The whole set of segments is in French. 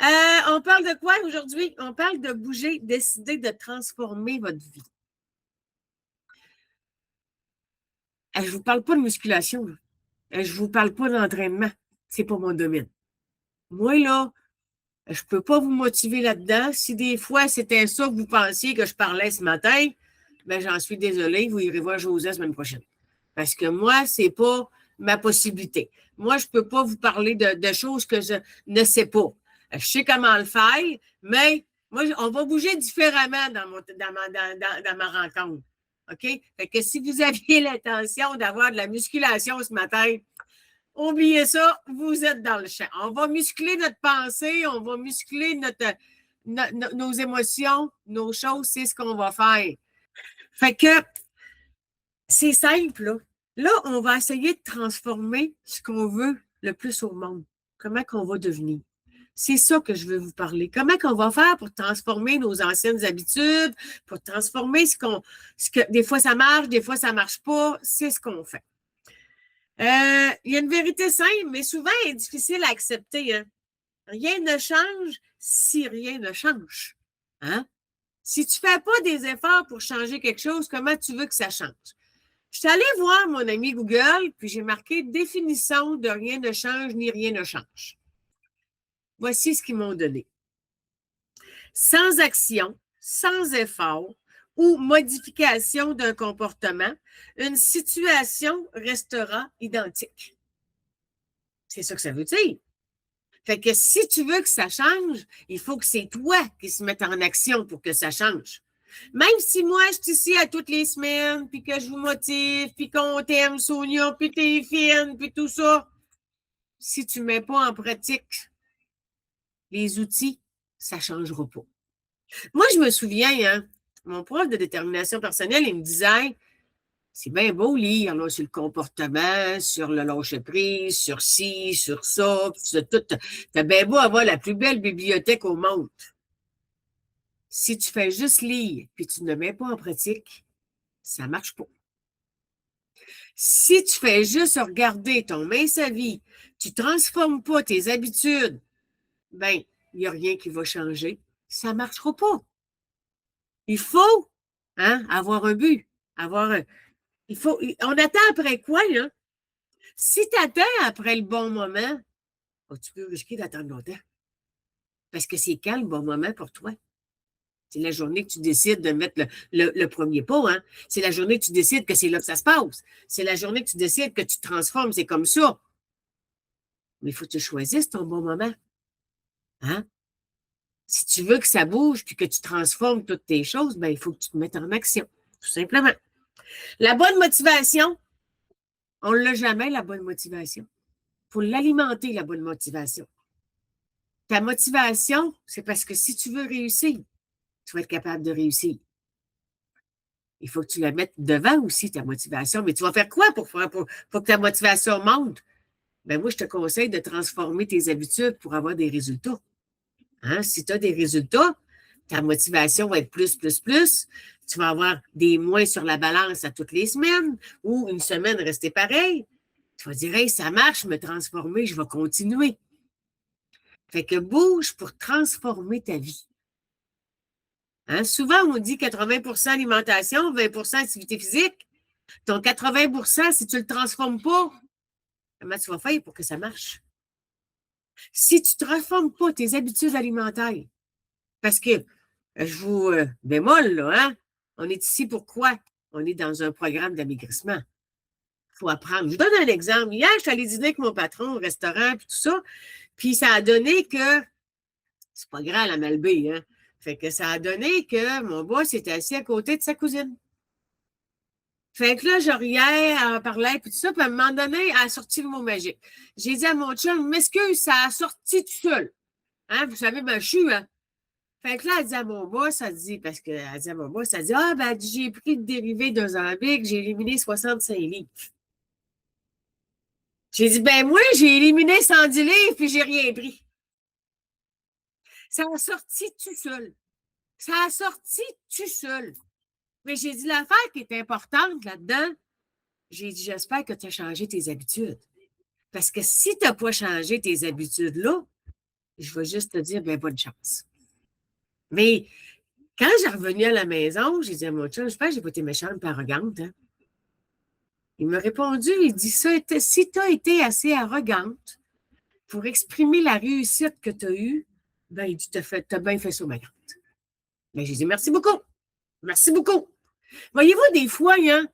On parle de quoi aujourd'hui? On parle de bouger, décider de transformer votre vie. Je ne vous parle pas de musculation. Je ne vous parle pas d'entraînement. C'est pas mon domaine. Moi, là, je ne peux pas vous motiver là-dedans. Si des fois, c'était ça que vous pensiez que je parlais ce matin, ben j'en suis désolée. Vous irez voir José la semaine prochaine. Parce que moi, ce n'est pas ma possibilité. Moi, je ne peux pas vous parler de choses que je ne sais pas. Je sais comment le faire, mais moi, on va bouger différemment dans ma rencontre. OK? Fait que si vous aviez l'intention d'avoir de la musculation ce matin, oubliez ça, vous êtes dans le champ. On va muscler notre pensée, on va muscler nos émotions, nos choses, c'est ce qu'on va faire. Fait que c'est simple, là. Là, on va essayer de transformer ce qu'on veut le plus au monde. Comment qu'on va devenir? C'est ça que je veux vous parler. Comment qu'on va faire pour transformer nos anciennes habitudes, pour transformer ce que des fois ça marche, des fois ça ne marche pas. C'est ce qu'on fait. Il y a une vérité simple, mais souvent elle est difficile à accepter. Hein? Rien ne change si rien ne change. Hein? Si tu ne fais pas des efforts pour changer quelque chose, comment tu veux que ça change? Je suis allée voir mon ami Google, puis j'ai marqué définition de rien ne change ni rien ne change. Voici ce qu'ils m'ont donné. Sans action, sans effort ou modification d'un comportement, une situation restera identique. C'est ça que ça veut dire. Fait que si tu veux que ça change, il faut que c'est toi qui se mette en action pour que ça change. Même si moi, je suis ici à toutes les semaines, puis que je vous motive, puis qu'on t'aime, Sonia, puis t'es fine, puis tout ça, si tu ne mets pas en pratique les outils, ça ne changera pas. Moi, je me souviens, hein, mon prof de détermination personnelle, il me disait, c'est bien beau lire là, sur le comportement, sur le lâcher-prise, sur ci, sur ça, sur tout. T'as bien beau avoir la plus belle bibliothèque au monde. Si tu fais juste lire puis tu ne mets pas en pratique, ça ne marche pas. Si tu fais juste regarder ton mince vie, tu ne transformes pas tes habitudes, ben, il n'y a rien qui va changer. Ça ne marchera pas. Il faut avoir un but, on attend après quoi, là? Si tu attends après le bon moment, tu peux risquer d'attendre longtemps. Parce que c'est quand le bon moment pour toi? C'est la journée que tu décides de mettre le premier pas. Hein? C'est la journée que tu décides que c'est là que ça se passe. C'est la journée que tu décides que tu te transformes. C'est comme ça. Mais il faut que tu choisisses ton bon moment. Hein? Si tu veux que ça bouge puis que tu transformes toutes tes choses, ben, il faut que tu te mettes en action. Tout simplement. La bonne motivation, on ne l'a jamais, la bonne motivation. Il faut l'alimenter, la bonne motivation. Ta motivation, c'est parce que si tu veux réussir, tu vas être capable de réussir. Il faut que tu la mettes devant aussi, ta motivation. Mais tu vas faire quoi pour que ta motivation monte? Ben moi, je te conseille de transformer tes habitudes pour avoir des résultats. Hein? Si tu as des résultats, ta motivation va être plus, plus, plus. Tu vas avoir des moins sur la balance à toutes les semaines ou une semaine rester pareil. Tu vas dire, hey, ça marche, me transformer, je vais continuer. Fait que bouge pour transformer ta vie. Hein? Souvent, on dit 80% alimentation, 20% activité physique. Ton 80%, si tu ne le transformes pas, comment tu vas faire pour que ça marche? Si tu ne transformes pas tes habitudes alimentaires, parce que je vous bémol, là, hein? On est ici pourquoi? On est dans un programme d'amaigrissement. Il faut apprendre. Je vous donne un exemple. Hier, je suis allée dîner avec mon patron au restaurant, puis tout ça, puis ça a donné que, c'est pas grand la Malbaie, hein? Fait que ça a donné que mon boss était assis à côté de sa cousine. Fait que là, je riais, elle parlait, puis tout ça, puis à un moment donné, elle a sorti le mot magique. J'ai dit à mon chum, m'excuse, ça a sorti tout seul. Hein, vous savez, ben, je suis, hein. Fait que là, elle dit à mon boss, elle dit, parce qu'elle dit à mon boss, elle dit, ah, ben, j'ai pris le dérivé d'un Zambic, j'ai éliminé 65 livres. J'ai dit, ben, moi, j'ai éliminé 110 livres, puis j'ai rien pris. Ça a sorti tout seul. Ça a sorti tout seul. Mais j'ai dit, l'affaire qui est importante là-dedans, j'ai dit, j'espère que tu as changé tes habitudes. Parce que si tu n'as pas changé tes habitudes là, je vais juste te dire, ben, bonne chance. Mais quand j'ai revenu à la maison, j'ai dit à mon chum, j'espère que j'ai pas été méchante et arrogante. Hein? Il m'a répondu, il dit, ça, si tu as été assez arrogante pour exprimer la réussite que tu as eue, ben, il dit, t'as bien fait ça, ma grande. Ben, j'ai dit, merci beaucoup. Merci beaucoup. Voyez-vous, des fois, hein,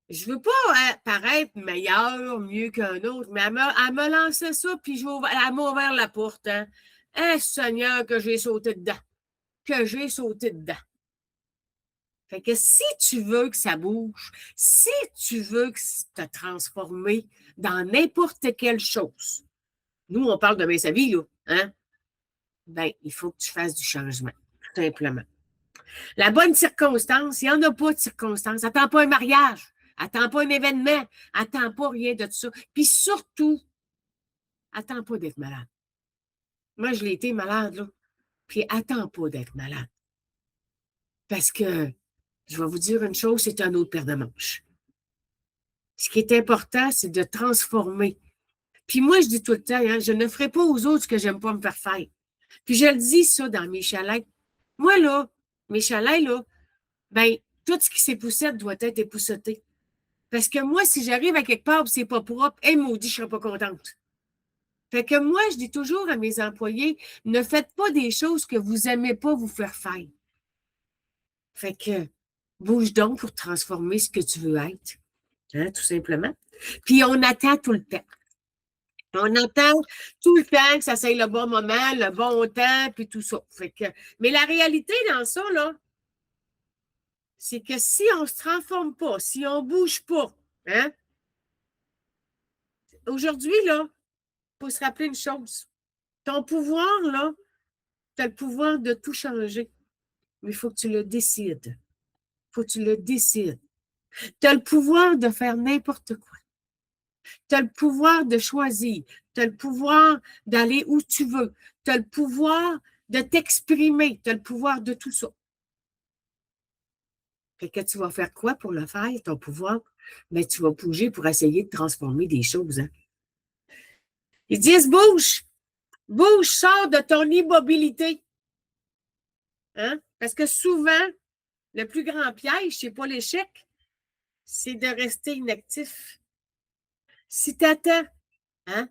je veux pas paraître meilleur, mieux qu'un autre, mais elle me lançait ça, puis elle m'a ouvert la porte. Hein. Eh, Seigneur, que j'ai sauté dedans. Que j'ai sauté dedans. Fait que si tu veux que ça bouge, si tu veux que te transformer dans n'importe quelle chose, nous, on parle de sa vie, là, hein? Ben, il faut que tu fasses du changement, tout simplement. La bonne circonstance, il n'y en a pas de circonstance. Attends pas un mariage, attends pas un événement, attends pas rien de tout ça. Puis surtout, attends pas d'être malade. Moi, je l'ai été malade, là. Puis attends pas d'être malade. Parce que, je vais vous dire une chose, c'est un autre paire de manches. Ce qui est important, c'est de transformer. Puis moi, je dis tout le temps, hein, je ne ferai pas aux autres ce que j'aime pas me faire faire. Puis je le dis ça dans mes chalets. Moi, là, mes chalets, là, ben, tout ce qui s'époussette doit être épousseté. Parce que moi, si j'arrive à quelque part et c'est pas propre, maudit, je serais pas contente. Fait que moi, je dis toujours à mes employés, ne faites pas des choses que vous aimez pas vous faire faire. Fait que, bouge donc pour transformer ce que tu veux être. Hein, tout simplement. Puis on attend tout le temps. On attend tout le temps que ça soit le bon moment, le bon temps, puis tout ça. Fait que, mais la réalité dans ça, là, c'est que si on ne se transforme pas, si on ne bouge pas, hein, aujourd'hui, là, il faut se rappeler une chose. Ton pouvoir, là, tu as le pouvoir de tout changer. Mais il faut que tu le décides. Il faut que tu le décides. Tu as le pouvoir de faire n'importe quoi. Tu as le pouvoir de choisir. Tu as le pouvoir d'aller où tu veux. Tu as le pouvoir de t'exprimer. Tu as le pouvoir de tout ça. Fait que tu vas faire quoi pour le faire, ton pouvoir? Mais tu vas bouger pour essayer de transformer des choses. Hein? Ils disent bouge, bouge, sors de ton immobilité. Hein? Parce que souvent, le plus grand piège, c'est pas l'échec, c'est de rester inactif. Si tu attends, hein?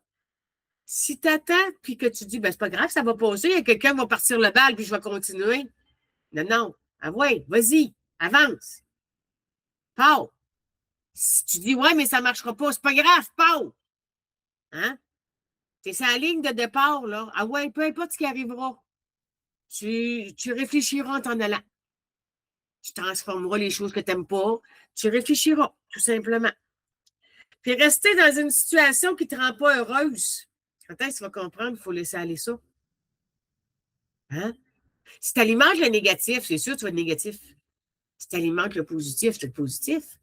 Si tu attends, puis que tu dis, ben, c'est pas grave, ça va passer, quelqu'un va partir le bal, puis je vais continuer. Non, non. Ah ouais, vas-y, avance. Pau. Si tu dis, ouais, mais ça ne marchera pas, c'est pas grave, pau. Hein? C'est sa ligne de départ, là. Ah ouais, peu importe ce qui arrivera. Tu réfléchiras en t'en allant. Tu transformeras les choses que tu n'aimes pas. Tu réfléchiras, tout simplement. Puis rester dans une situation qui ne te rend pas heureuse. Quand est-ce que tu vas comprendre qu'il faut laisser aller ça? Hein? Si tu alimentes le négatif, c'est sûr que tu vas être négatif. Si tu alimentes le positif, c'est le positif.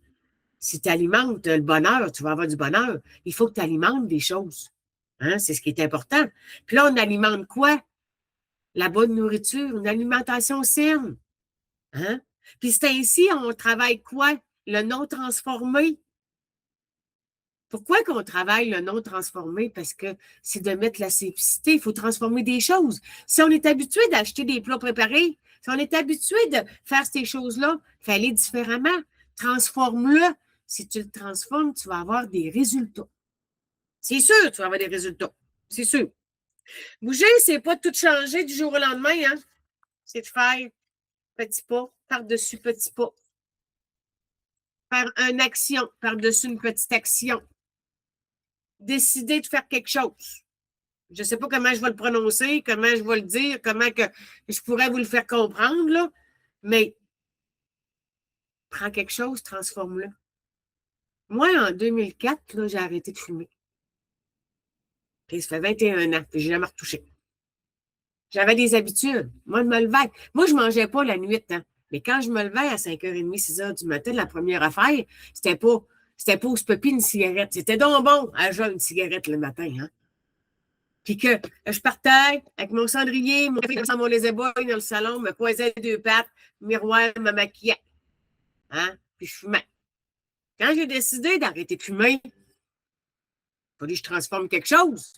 Si tu alimentes le bonheur, tu vas avoir du bonheur. Il faut que tu alimentes des choses. Hein? C'est ce qui est important. Puis là, on alimente quoi? La bonne nourriture, une alimentation saine. Hein? Puis c'est ainsi, on travaille quoi? Le non transformé. Pourquoi qu'on travaille le non transformé? Parce que c'est de mettre la simplicité. Il faut transformer des choses. Si on est habitué d'acheter des plats préparés, si on est habitué de faire ces choses-là, fais-les différemment. Transforme-le. Si tu le transformes, tu vas avoir des résultats. C'est sûr, tu vas avoir des résultats. C'est sûr. Bouger, c'est pas tout changer du jour au lendemain, hein? C'est de faire petit pas, par-dessus petit pas. Faire une action, par-dessus une petite action. Décider de faire quelque chose. Je ne sais pas comment je vais le prononcer, comment je vais le dire, comment que je pourrais vous le faire comprendre, là, mais prends quelque chose, transforme-le. Moi, en 2004, là, j'ai arrêté de fumer. Puis ça fait 21 ans, puis je n'ai jamais retouché. J'avais des habitudes. Moi, je me levais. Moi, je ne mangeais pas la nuit, hein. Mais quand je me levais à 5h30, 6h du matin, la première affaire, c'était pas au spopi une cigarette. C'était donc bon à jeune une cigarette le matin, hein. Puis que je partais avec mon cendrier, mon café mon les ébouilles dans le salon, me coisais deux pattes, miroir, me maquillais. Hein? Puis je fumais. Quand j'ai décidé d'arrêter de fumer, il fallait que je transforme quelque chose.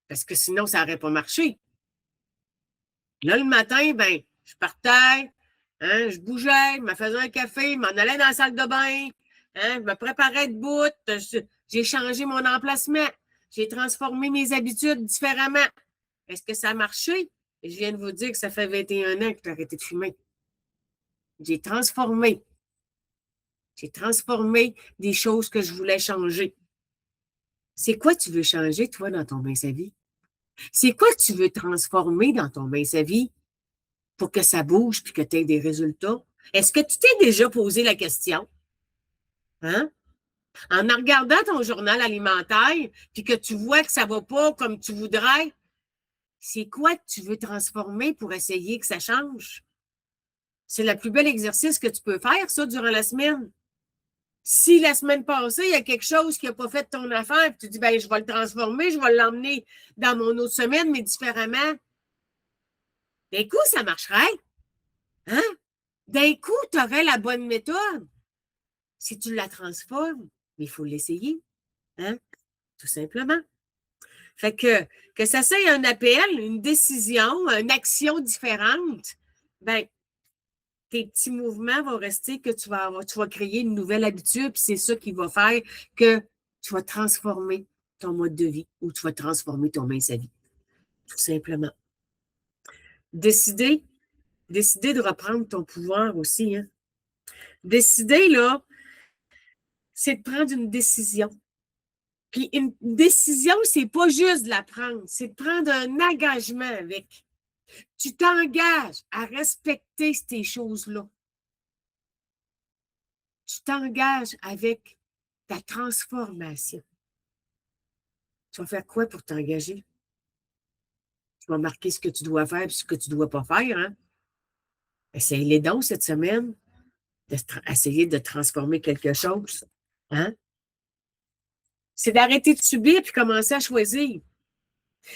Parce que sinon, ça n'aurait pas marché. Là, le matin, ben, je partais, hein, je bougeais, je me faisais un café, je m'en allais dans la salle de bain, hein, je me préparais debout, j'ai changé mon emplacement, j'ai transformé mes habitudes différemment. Est-ce que ça a marché? Je viens de vous dire que ça fait 21 ans que tu as arrêté de fumer. J'ai transformé. J'ai transformé des choses que je voulais changer. C'est quoi tu veux changer, toi, dans ton bain sa vie? C'est quoi que tu veux transformer dans ton bain sa vie pour que ça bouge puis que tu aies des résultats? Est-ce que tu t'es déjà posé la question? Hein? En regardant ton journal alimentaire, puis que tu vois que ça ne va pas comme tu voudrais, c'est quoi que tu veux transformer pour essayer que ça change? C'est le plus bel exercice que tu peux faire, ça, durant la semaine. Si la semaine passée, il y a quelque chose qui n'a pas fait ton affaire, puis tu dis, ben, je vais le transformer, je vais l'emmener dans mon autre semaine, mais différemment, d'un coup, ça marcherait. Hein? D'un coup, tu aurais la bonne méthode. Si tu la transformes, mais il faut l'essayer. Hein? Tout simplement. Fait que ça soit un appel, une décision, une action différente, ben, tes petits mouvements vont rester que tu vas créer une nouvelle habitude, puis c'est ça qui va faire que tu vas transformer ton mode de vie ou tu vas transformer ton mince à vie. Tout simplement. Décider, décider de reprendre ton pouvoir aussi. Hein. Décider, là, c'est de prendre une décision. Puis une décision, c'est pas juste de la prendre, c'est de prendre un engagement avec. Tu t'engages à respecter ces choses-là. Tu t'engages avec ta transformation. Tu vas faire quoi pour t'engager? Tu vas marquer ce que tu dois faire et ce que tu ne dois pas faire. Hein? Essaye-les donc cette semaine d'essayer de transformer quelque chose. Hein? C'est d'arrêter de subir puis commencer à choisir.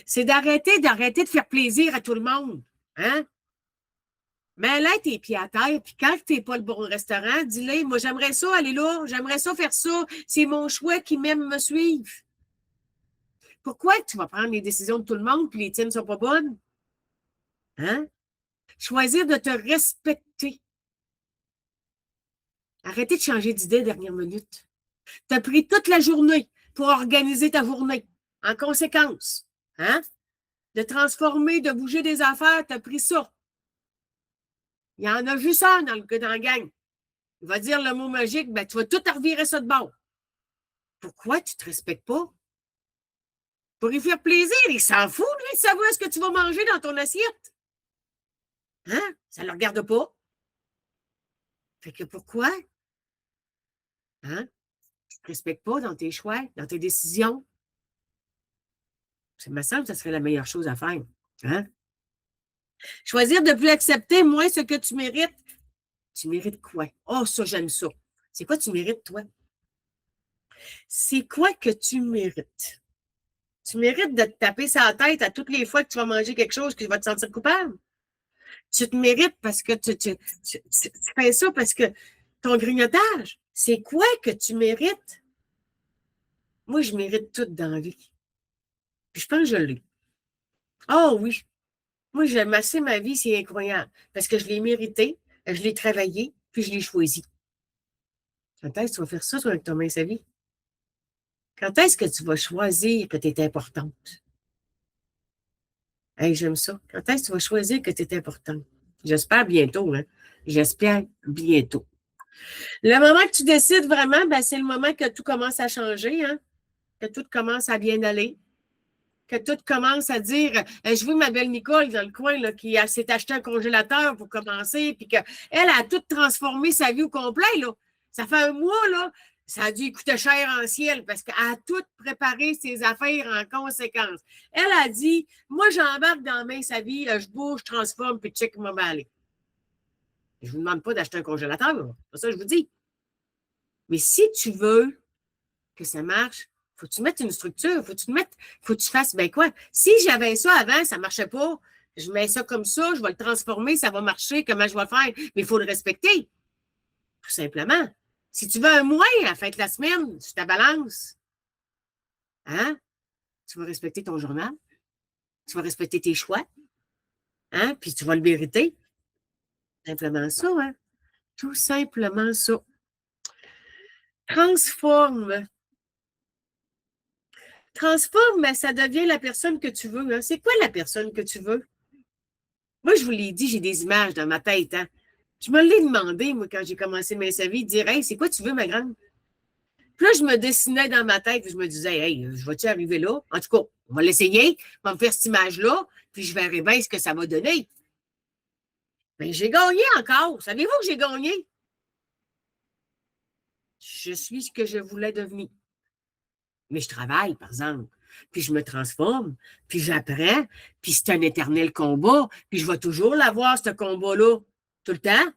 C'est d'arrêter de faire plaisir à tout le monde. Hein? Mais là, tes pieds à terre, puis quand tu n'es pas le bon restaurant, dis-le, moi, j'aimerais ça aller là, j'aimerais ça faire ça, c'est mon choix qui m'aime me suivre. Pourquoi tu vas prendre les décisions de tout le monde puis les tiennes ne sont pas bonnes? Hein? Choisir de te respecter. Arrêtez de changer d'idée dernière minute. Tu as pris toute la journée pour organiser ta journée. En conséquence, hein? De transformer, de bouger des affaires, tu as pris ça. Il y en a juste un dans la gang. Il va dire le mot magique, ben, tu vas tout revirer ça de bord. Pourquoi tu ne te respectes pas? Pour y faire plaisir, il s'en fout, lui, de savoir ce que tu vas manger dans ton assiette. Hein? Ça ne le regarde pas. Fait que pourquoi? Hein? Tu ne te respectes pas dans tes choix, dans tes décisions. Ça me semble que ça serait la meilleure chose à faire. Hein? Choisir de ne plus accepter moins ce que tu mérites. Tu mérites quoi? Oh, ça, j'aime ça. C'est quoi tu mérites, toi? C'est quoi que tu mérites? Tu mérites de te taper sa tête à toutes les fois que tu vas manger quelque chose que tu vas te sentir coupable. Tu te mérites parce que tu fais ça parce que ton grignotage, c'est quoi que tu mérites? Moi, je mérite tout dans la vie. Puis je pense que je l'ai. Oh oui. Moi, j'aime assez ma vie, c'est incroyable. Parce que je l'ai mérité, je l'ai travaillé, puis je l'ai choisi. Quand est-ce que tu vas faire ça, toi, avec ton main sa vie? Quand est-ce que tu vas choisir que tu es importante? Hey, j'aime ça. Quand est-ce que tu vas choisir que tu es importante? J'espère bientôt, hein? J'espère bientôt. Le moment que tu décides vraiment, ben, c'est le moment que tout commence à changer, hein? Que tout commence à bien aller. Que tout commence à dire, je vois ma belle Nicole dans le coin là, qui s'est acheté un congélateur pour commencer, puis qu'elle a tout transformé sa vie au complet. Là. Ça fait un mois, là, ça a dû coûter cher en ciel parce qu'elle a tout préparé ses affaires en conséquence. Elle a dit, moi, j'embarque dans main sa vie, je bouge, je transforme, puis check ma aller. Je ne vous demande pas d'acheter un congélateur, c'est ça que je vous dis. Mais si tu veux que ça marche, faut que tu mettes une structure, faut que tu fasses, ben quoi? Si j'avais ça avant, ça ne marchait pas, je mets ça comme ça, je vais le transformer, ça va marcher, comment je vais le faire? Mais il faut le respecter, tout simplement. Si tu veux un mois à la fin de la semaine, sur ta balance, hein? Tu vas respecter ton journal, Tu vas respecter tes choix, hein? Puis tu vas le mériter. Simplement ça, hein? Tout simplement ça. Transforme. Transforme, mais ça devient la personne que tu veux. Hein? C'est quoi la personne que tu veux? Moi, je vous l'ai dit, j'ai des images dans ma tête. Hein? Je me l'ai demandé, moi, quand j'ai commencé ma vie, de dire, hey, c'est quoi tu veux, ma grande? Puis là, je me dessinais dans ma tête, puis je me disais, hey, je vais-tu arriver là? En tout cas, on va l'essayer, on va me faire cette image-là, puis je verrai bien ce que ça va donner. Mais j'ai gagné encore. Savez-vous que j'ai gagné? Je suis ce que je voulais devenir. Mais je travaille, par exemple. Puis je me transforme, puis j'apprends, puis c'est un éternel combat, puis je vais toujours l'avoir, ce combat-là, tout le temps,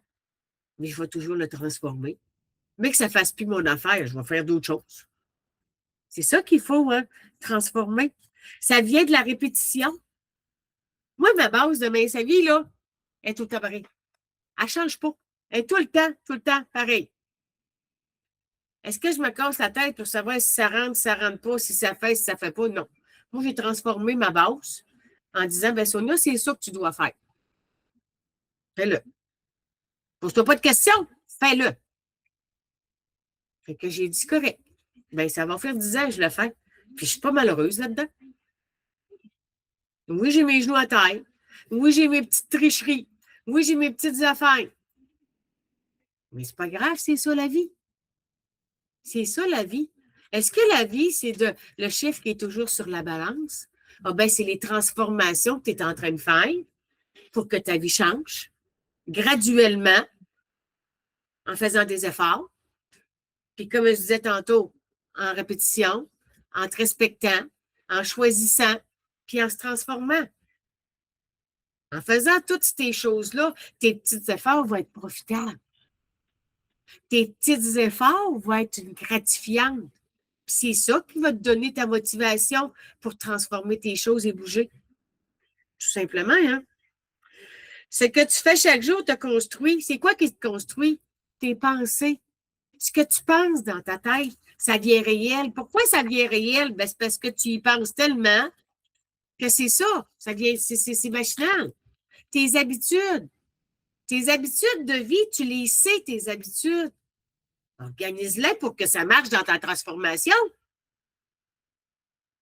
mais je vais toujours le transformer. Mais que ça ne fasse plus mon affaire, je vais faire d'autres choses. C'est ça qu'il faut, hein, transformer. Ça vient de la répétition. Moi, ma base de ma vie, là, est tout le temps pareil. Elle ne change pas. Elle est tout le temps pareil. Est-ce que je me casse la tête pour savoir si ça rentre pas, si ça fait, si ça fait pas? Non. Moi, j'ai transformé ma base en disant, ben Sonia, c'est ça que tu dois faire. Fais-le. Pose-toi pas de questions, fais-le. Fait que j'ai dit correct. Ben, ça va faire 10 ans que je le fais. Puis je suis pas malheureuse là-dedans. Oui, j'ai mes genoux à terre. Oui, j'ai mes petites tricheries. Oui, j'ai mes petites affaires. Mais c'est pas grave, c'est ça la vie. C'est ça la vie. Est-ce que la vie, c'est le chiffre qui est toujours sur la balance? Ah ben, c'est les transformations que tu es en train de faire pour que ta vie change graduellement en faisant des efforts. Puis comme je disais tantôt, en répétition, en te respectant, en choisissant, puis en se transformant. En faisant toutes ces choses-là, tes petits efforts vont être profitables. Tes petits efforts vont être gratifiants. Puis c'est ça qui va te donner ta motivation pour transformer tes choses et bouger. Tout simplement, hein? Ce que tu fais chaque jour te construit. C'est quoi qui te construit? Tes pensées. Ce que tu penses dans ta tête, ça devient réel. Pourquoi ça devient réel? Ben, c'est parce que tu y penses tellement que c'est ça. Ça devient, c'est machinal. Tes habitudes. Tes habitudes de vie, tu les sais, tes habitudes. Organise-les pour que ça marche dans ta transformation.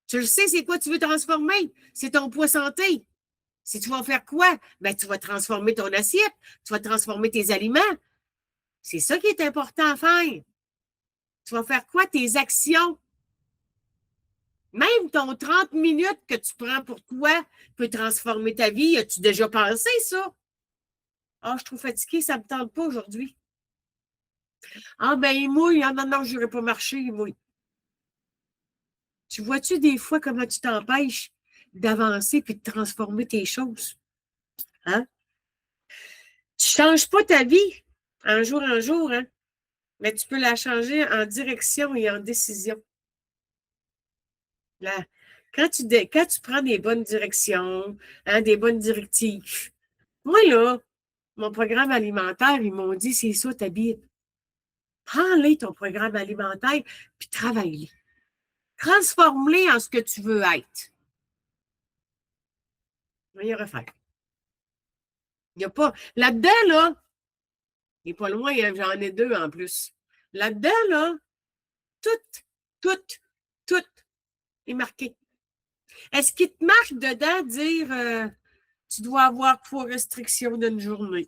Tu le sais, c'est quoi tu veux transformer? C'est ton poids santé. Si tu vas faire quoi? Ben, tu vas transformer ton assiette, tu vas transformer tes aliments. C'est ça qui est important à faire. Tu vas faire quoi? Tes actions. Même ton 30 minutes que tu prends pour toi peut transformer ta vie. As-tu déjà pensé ça? Ah, je suis trop fatiguée, ça ne me tente pas aujourd'hui. Ah, ben, il mouille. Ah, non, non, je n'irai pas marcher, il mouille. Tu vois-tu des fois comment tu t'empêches d'avancer puis de transformer tes choses? Hein? Tu ne changes pas ta vie en jour, hein? Mais tu peux la changer en direction et en décision. Là, quand tu prends des bonnes directions, hein, des bonnes directives. Moi, là, mon programme alimentaire, ils m'ont dit, c'est ça, t'habites. Prends-les, ton programme alimentaire, puis travaille-les. Transforme-les en ce que tu veux être. Il y a refaire. Il n'y a pas. Là-dedans, là, il n'est pas loin, hein, j'en ai 2 en plus. Là-dedans, là, tout tout est marqué. Est-ce qu'il te marque dedans dire tu dois avoir 3 restrictions d'une journée?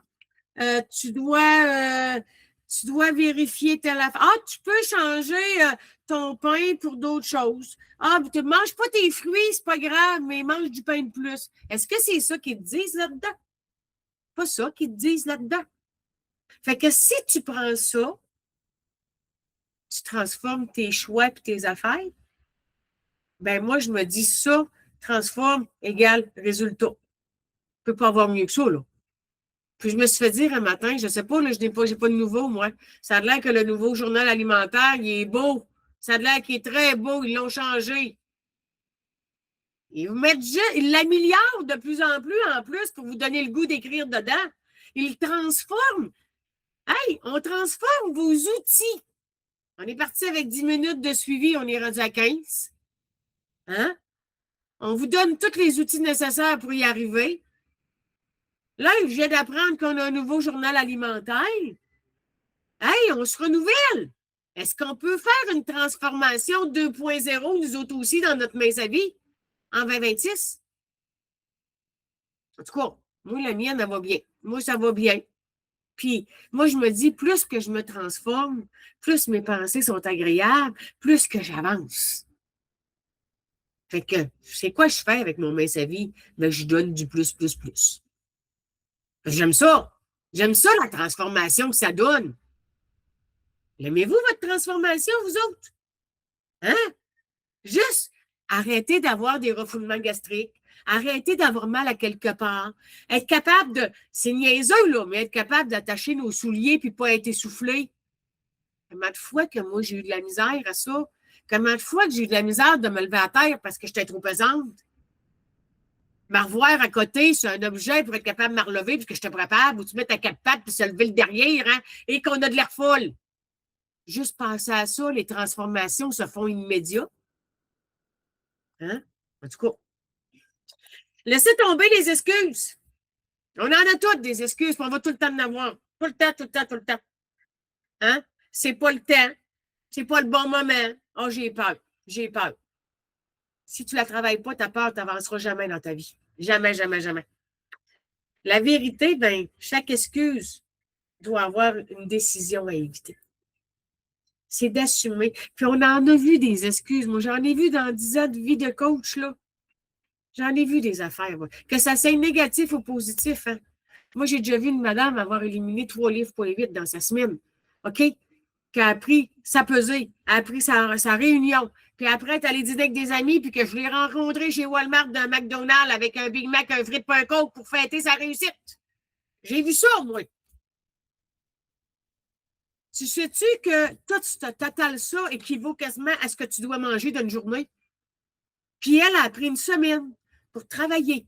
Tu dois vérifier telle affaire. Ah, tu peux changer ton pain pour d'autres choses. Ah, tu ne manges pas tes fruits, c'est pas grave, mais mange du pain de plus. Est-ce que c'est ça qu'ils te disent là-dedans? Pas ça qu'ils te disent là-dedans. Fait que si tu prends ça, tu transformes tes choix et tes affaires, ben moi, je me dis ça, transforme égale résultat. Je ne peux pas avoir mieux que ça, là. Puis je me suis fait dire un matin, je ne sais pas, là, je n'ai pas de nouveau, moi. Ça a l'air que le nouveau journal alimentaire, il est beau. Ça a l'air qu'il est très beau, ils l'ont changé. Ils vous mettent ils l'améliorent de plus en plus pour vous donner le goût d'écrire dedans. Ils le transforment. Hey, on transforme vos outils. On est parti avec 10 minutes de suivi, on est rendu à 15. Hein? On vous donne tous les outils nécessaires pour y arriver. Là, je viens d'apprendre qu'on a un nouveau journal alimentaire. Hey, on se renouvelle. Est-ce qu'on peut faire une transformation 2.0, nous autres aussi, dans notre mince à vie, en 2026? En tout cas, moi, la mienne, elle va bien. Moi, ça va bien. Puis, moi, je me dis, plus que je me transforme, plus mes pensées sont agréables, plus que j'avance. Fait que, c'est quoi je fais avec mon mince à vie? Ben, je donne du plus, plus, plus. J'aime ça. J'aime ça, la transformation que ça donne. Aimez-vous votre transformation, vous autres? Hein? Juste arrêtez d'avoir des refoulements gastriques. Arrêtez d'avoir mal à quelque part. Être capable de, c'est niaiseux, là, mais être capable d'attacher nos souliers puis pas être essoufflé. Combien de fois que moi, j'ai eu de la misère à ça? Combien de fois que j'ai eu de la misère de me lever à terre parce que j'étais trop pesante? Me revoir à côté sur un objet pour être capable de me relever puis que j'étais capable, ou tu mets ta quatre pattes puis se lever le derrière, hein, et qu'on a de l'air folle. Juste penser à ça, les transformations se font immédiates. Hein? En tout cas, laissez tomber les excuses. On en a toutes des excuses, puis on va tout le temps en avoir. Tout le temps, tout le temps, tout le temps. Hein? C'est pas le temps. C'est pas le bon moment. Oh, j'ai peur. J'ai peur. Si tu la travailles pas, ta peur, tu n'avanceras jamais dans ta vie. Jamais, jamais, jamais. La vérité, ben, chaque excuse doit avoir une décision à éviter. C'est d'assumer. Puis on en a vu des excuses. Moi, j'en ai vu dans 10 ans de vie de coach, là. J'en ai vu des affaires, moi. Que ça soit négatif ou positif, hein. Moi, j'ai déjà vu une madame avoir éliminé 3 livres pour les 8 dans sa semaine. OK? Qui a appris sa pesée, a appris sa réunion. Puis après, tu allé dîner avec des amis, puis que je l'ai rencontré chez Walmart d'un McDonald's avec un Big Mac, un frite, pas un Coke pour fêter sa réussite. J'ai vu ça, moi. Tu sais-tu que toi, tu te totales ça équivaut quasiment à ce que tu dois manger d'une journée? Puis elle a pris une semaine pour travailler,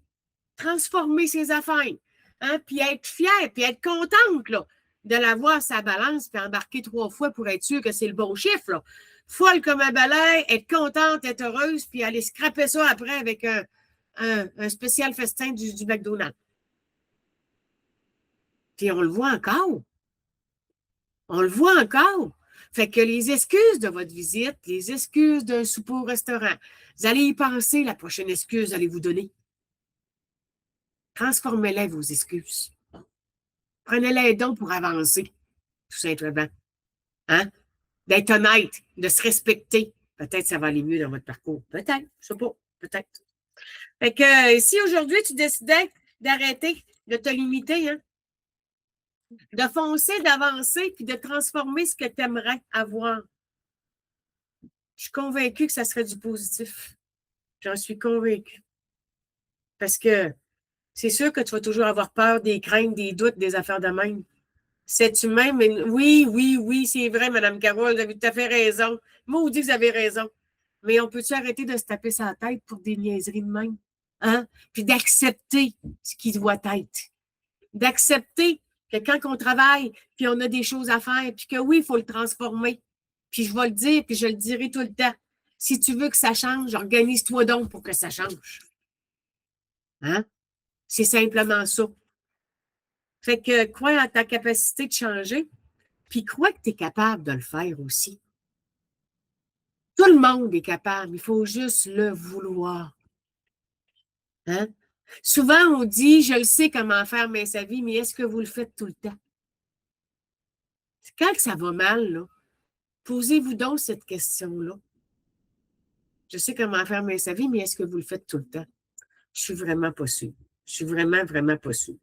transformer ses affaires, hein, puis être fière, puis être contente là, de l'avoir sa balance, puis embarquer 3 fois pour être sûre que c'est le bon chiffre. Là. Folle comme un balai, être contente, être heureuse, puis aller scraper ça après avec un spécial festin du McDonald's. Puis on le voit encore. On le voit encore. Fait que les excuses de votre visite, les excuses d'un souper au restaurant, vous allez y penser, la prochaine excuse, allez vous donner. Transformez-les, vos excuses. Prenez-les donc pour avancer, tout simplement. Hein? D'être honnête, de se respecter. Peut-être ça va aller mieux dans votre parcours. Peut-être, je sais pas, peut-être. Fait que si aujourd'hui tu décidais d'arrêter, de te limiter, hein, de foncer, d'avancer, puis de transformer ce que tu aimerais avoir, je suis convaincue que ça serait du positif. J'en suis convaincue. Parce que c'est sûr que tu vas toujours avoir peur, des craintes, des doutes, des affaires de même. C'est humain, mais oui, oui, oui, c'est vrai, Mme Carole, vous avez tout à fait raison. Moi, on dit que vous avez raison. Mais on peut-tu arrêter de se taper sa tête pour des niaiseries de même? Hein? Puis d'accepter ce qui doit être. D'accepter que quand on travaille, puis on a des choses à faire, puis que oui, il faut le transformer. Puis je vais le dire, puis je le dirai tout le temps. Si tu veux que ça change, organise-toi donc pour que ça change. Hein? C'est simplement ça. Fait que crois en ta capacité de changer, puis crois que tu es capable de le faire aussi. Tout le monde est capable, il faut juste le vouloir. Hein? Souvent, on dit, je le sais comment faire mais sa vie, mais est-ce que vous le faites tout le temps? Quand ça va mal, là, posez-vous donc cette question-là. Je sais comment faire mais sa vie, mais est-ce que vous le faites tout le temps? Je suis vraiment pas sûre. Je suis vraiment, vraiment pas sûre.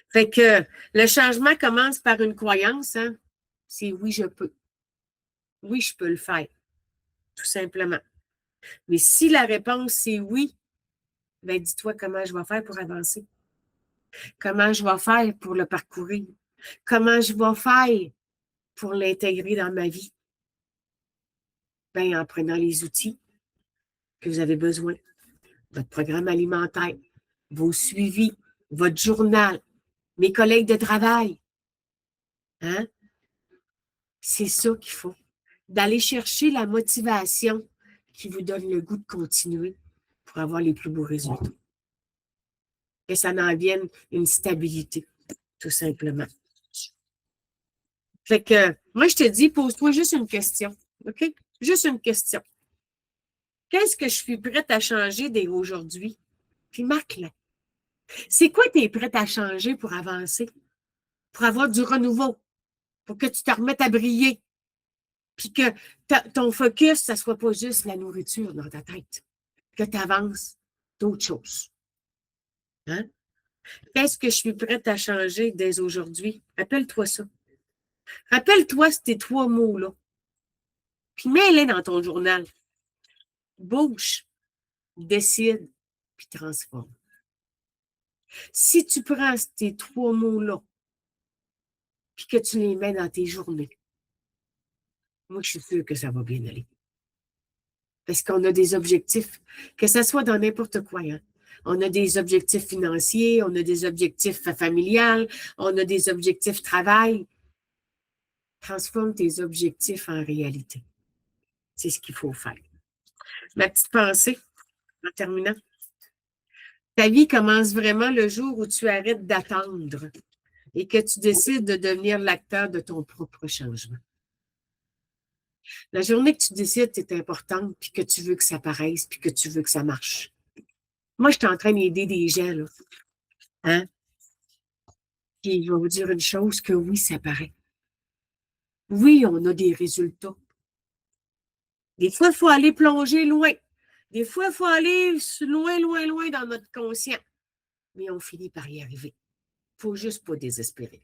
Fait que le changement commence par une croyance, hein? C'est oui, je peux. Oui, je peux le faire, tout simplement. Mais si la réponse c'est oui, ben dis-toi comment je vais faire pour avancer. Comment je vais faire pour le parcourir. Comment je vais faire pour l'intégrer dans ma vie. Ben, en prenant les outils que vous avez besoin. Votre programme alimentaire, vos suivis, votre journal, mes collègues de travail. Hein? C'est ça qu'il faut. D'aller chercher la motivation qui vous donne le goût de continuer pour avoir les plus beaux résultats. Que ça en vienne une stabilité, tout simplement. Fait que, moi, je te dis, pose-toi juste une question, OK? Juste une question. Qu'est-ce que je suis prête à changer dès aujourd'hui? Puis marque-la. C'est quoi tu es prête à changer pour avancer? Pour avoir du renouveau? Pour que tu te remettes à briller? Puis que ton focus, ça ne soit pas juste la nourriture dans ta tête. Que tu avances d'autres choses. Hein? Qu'est-ce que je suis prête à changer dès aujourd'hui? Rappelle-toi ça. Rappelle-toi ces 3 mots-là. Puis mets-les dans ton journal. Bouge, décide, puis transforme. Si tu prends ces 3 mots-là, puis que tu les mets dans tes journées, moi, je suis sûre que ça va bien aller. Parce qu'on a des objectifs, que ce soit dans n'importe quoi. Hein. On a des objectifs financiers, on a des objectifs familiales, on a des objectifs travail. Transforme tes objectifs en réalité. C'est ce qu'il faut faire. Ma petite pensée, en terminant. Ta vie commence vraiment le jour où tu arrêtes d'attendre et que tu décides de devenir l'acteur de ton propre changement. La journée que tu décides est importante, puis que tu veux que ça paraisse, puis que tu veux que ça marche. Moi, je suis en train d'aider des gens, là. Hein? Puis je vais vous dire une chose, que oui, ça paraît. Oui, on a des résultats. Des fois, il faut aller plonger loin. Des fois, il faut aller loin, loin, loin dans notre conscient. Mais on finit par y arriver. Il ne faut juste pas désespérer.